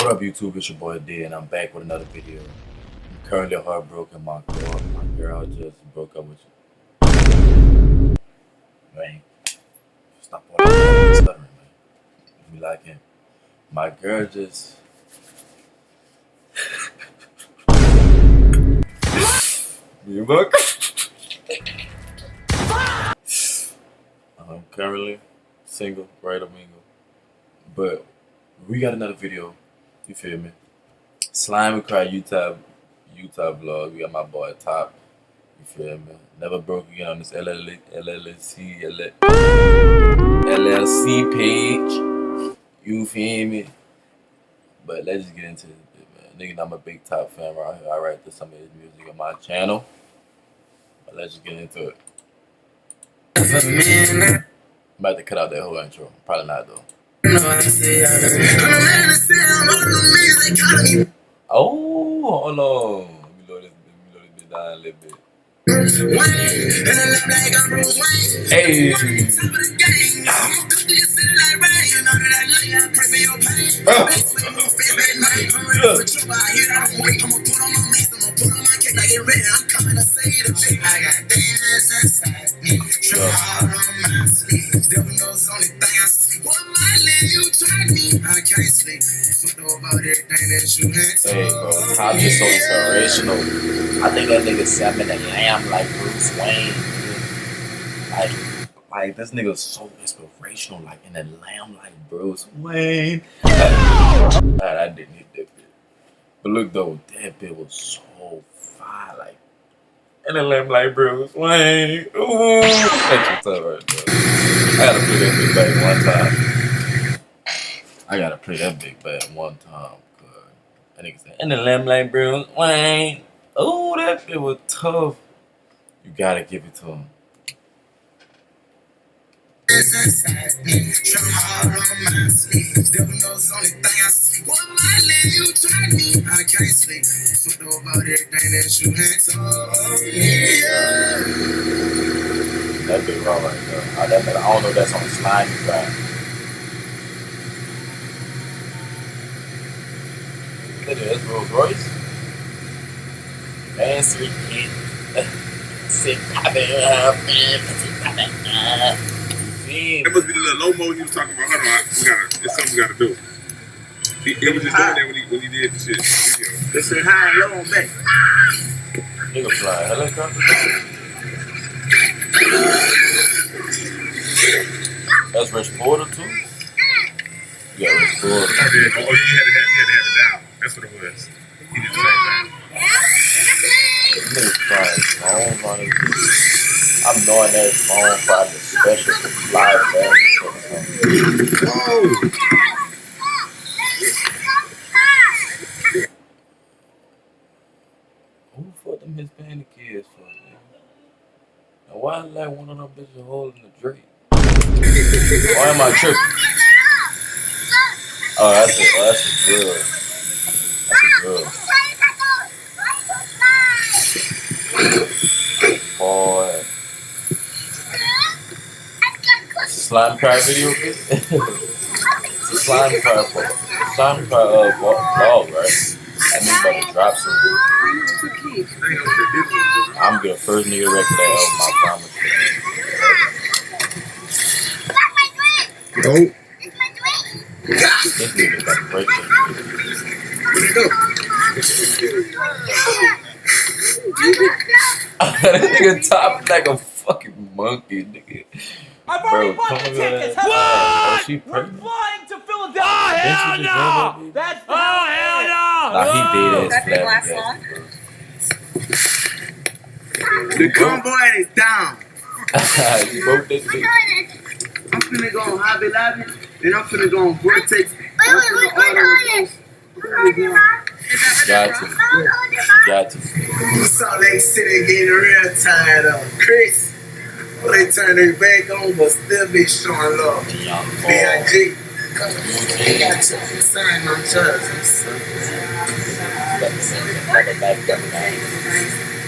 What up, YouTube? It's your boy D, and I'm back with another video. I'm currently heartbroken. My girl just broke up with you. Man, stop all that stuttering, man. You like him? My girl just. You look. I'm currently single, right? I'm single, but we got another video. You feel me? Slime and Cry Utah vlog. We got my boy Top. You feel me? Never broke again on this LLC page. You feel me? But let's just get into this bit, man. Nigga, I'm a big Top fan right here. I write to some of his music on my channel. But let's just get into it. I'm about to cut out that whole intro. Probably not though. Oh, hold on. Let me load this bit down a little bit. Hey. Hey, bro, Top just so inspirational. I think that nigga Sam in the Lamb like Bruce Wayne. Like this nigga's so inspirational, like in the Lamb like Bruce Wayne. I didn't hit that bit. But look though, that bit was so fire, like in the Lamb like Bruce Wayne. Ooh, that's what's up right there. I gotta play that big bag one time. That nigga said, in the Lamb like Bruce Wayne. Oh, that bit was tough. You gotta give it to him. That bit raw right there. I don't know if that's on Slime and Cry. Look at this, Rolls Royce. Man, sweet kid. Sit back up, man. That must be the little low mo he was talking about. Hold on, it's something we gotta do. He was just doing that when he did the shit. They said high and low on back. Nigga fly helicopter. That's Rich Porter too? Yeah, Rich Porter. Oh, you had to have it down. That's what it was. He did the same thing. Nigga flying phone on his I'm knowing that phone probably special to fly back. Oh! Who the fuck them Hispanic kids for, man? Now why is like one of them bitches holding the Drake? Why am I tripping? Oh, that's a girl. That's a girl. Boy. Slime Cry video? Slime Cry vlog, right? That means about to drop something. I'm gonna first nigga record that album, I promise. Nope. This nigga got to break that. That nigga Top like a fucking monkey, nigga. I've already bought the tickets. What? Oh, she We're pregnant? flying to Philadelphia. Oh, hell no! That's hell no! Nah, he did ass flabbergasted, The convoy is down. You broke that bitch. I'm finna go on Hobby Lobby, and I'm finna go on Vortex. Got to. So they sitting getting real tired of Chris. They turn their back on, but still be showing love. Youngboy. B.I.G. They got to sign my trust.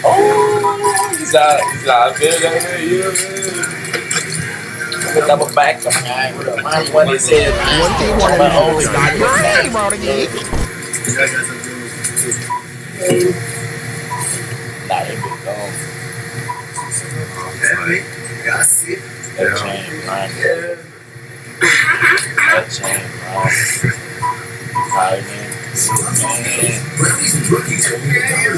Oh, he's out. double back. What they said. One thing one of these got your name on it. Nah, they been gone. Yeah, I see it. That chain, man. That chain, man. Hi, man.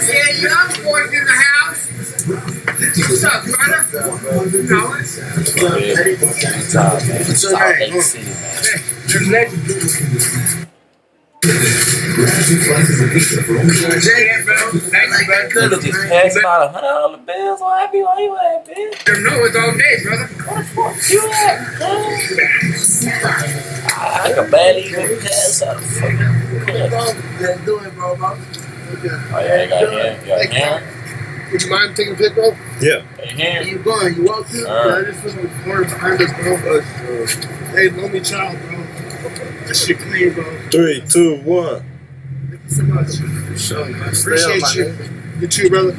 Yeah, Youngboy's in the house. What's up, brother? Top, man. South Lake City, man. Nigga just passing out $100 bills. Why you at, bitch? No, it's all day, brother. What the fuck you at, man? I can barely even pass out. Let's do it, bro. Oh, yeah, you got hair? You got hair? Would you mind taking a pic, bro? Yeah. Hair? You going? You walk through? I just put the corner behind us, bro. But, hey, lonely child, bro. That shit clean, bro. 3, 2, 1. Thank you so much. Appreciate you. You too, brother. Oh,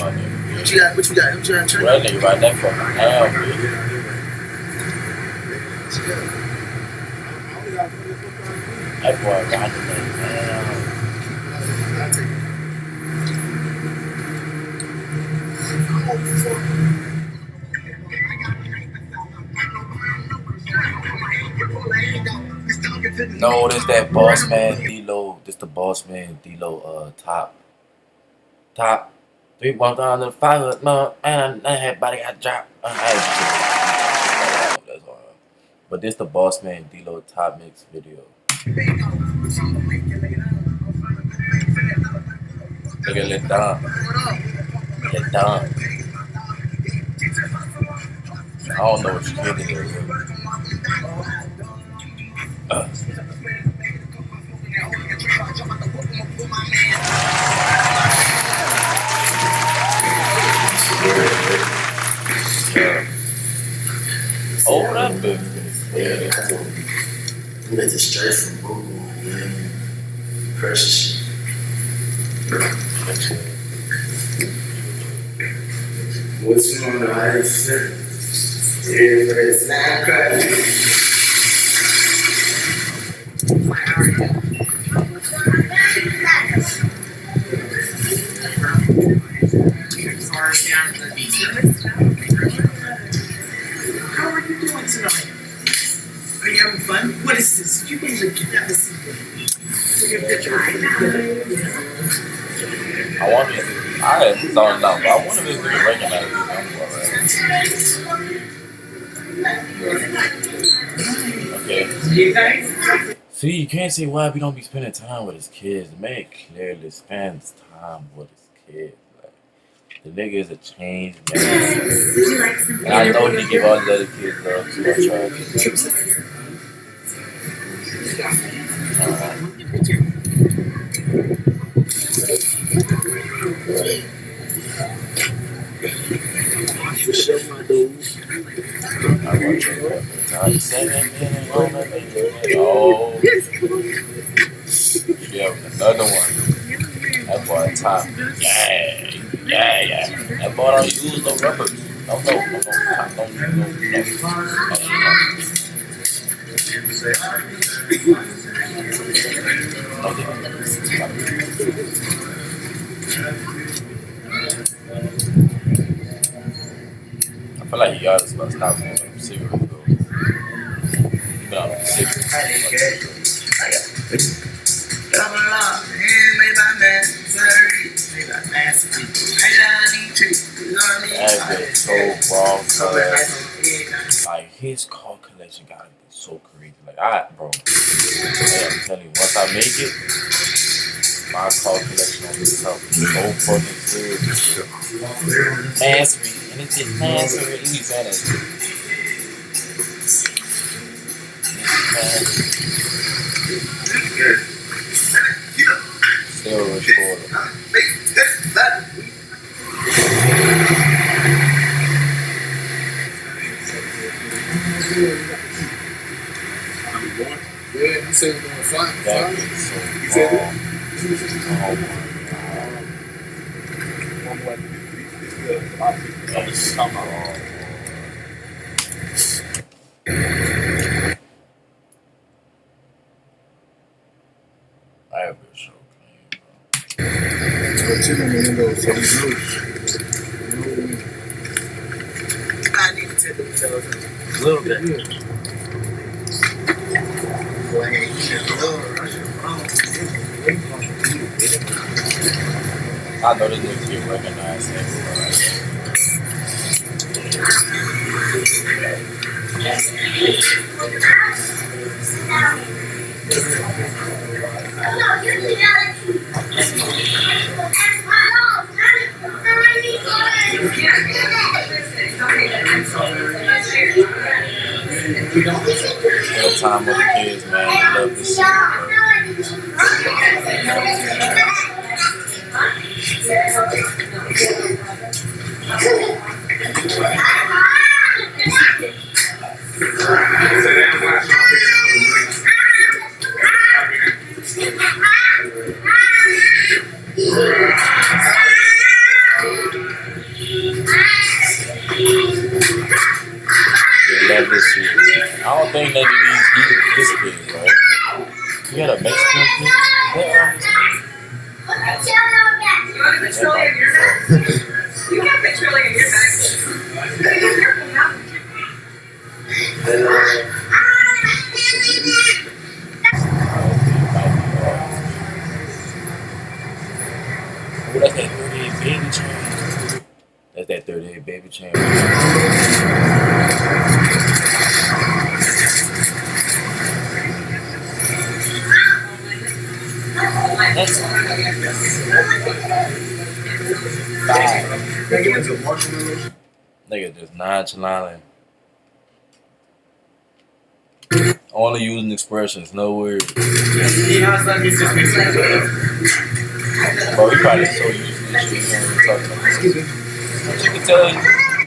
my nigga. What you got? What you got? What you got? That nigga right there for my hell, bitch. That boy got the name, No, this that boss man D-Lo. This the boss man D-Lo top 3 1,500 no, and everybody got dropped. That's all. But this the boss man D-Lo top mix video. Look at it down. Let down. I don't know what you did here. Oh, that big. You got this straight from Google, man. Precious. What's on the ice? Yeah, it's not cracking. How are you doing tonight? Are you having fun? What is this? You guys are never see me. Take a picture. I wonder if I hadn't thought it out, but I wonder if it's going to recognize this. Okay. See, you can't say why we don't be spending time with his kids. The man clearly spends time with his kids. Like, the nigga is a changed man. And I know he give all the other kids love too. Oh, yeah, another one. That boy top. Yeah. That boy don't use no rubbers. No. I feel like he ought to stop doing them cigarettes, though. He been on them cigarettes. Come along, and make my man dirty. Make my man sweet. That been so wrong, cuz. Like, his call collection gotta be so crazy. Like, bro. Hey, I'm telling you, once I make it, my call collection on this stuff is so fucking serious. Mastery. And it's just mastery. He's saying it. Still recording. Yeah, he said he's doing fine. That is so wrong. Oh my God. That is so wrong. I have been so clean, bro. I need to take the pills. A little bit. I know this nigga get recognized everywhere. Spend time with the kids, man. I love this shit, I love this shit, man. I don't think none of this kid, bro. You got a Mexican kid? You want a petroleum in your bag? You got petroleum in your bag. Be careful now. Oh, that's that 38 baby chain. That's that 38 baby chain. Nigga just nonchalant. Only using expressions, no words. Bro, he probably so used to this shit. He don't even talk about this. But you can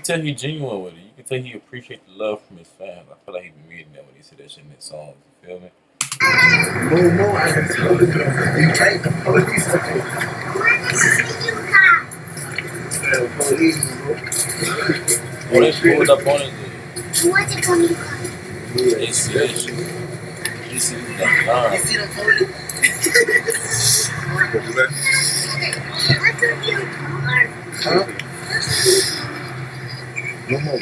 tell he genuine with it. You can tell he appreciate the love from his fans. I feel like he be meaning that when he said that shit in his songs. You feel me? No, I can tell you can't the police. Oh, they pulled up on it. They see that shit. You see that line. You see the police? Huh? No more.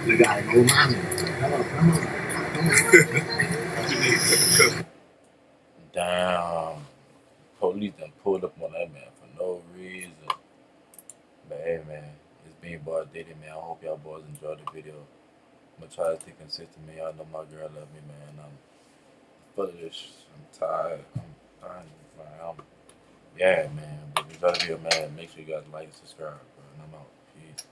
You gotta go, mommy. Come on. Damn. Police done pulled up on that man for no reason. But hey, man, it's being boy dating, man. I hope y'all boys enjoyed the video. I'm gonna try to stay consistent, man. Y'all know my girl love me, man. I'm full of this. I'm tired. Yeah, man. But if you enjoy the video, man, make sure you guys like and subscribe, bro. And I'm out. Peace.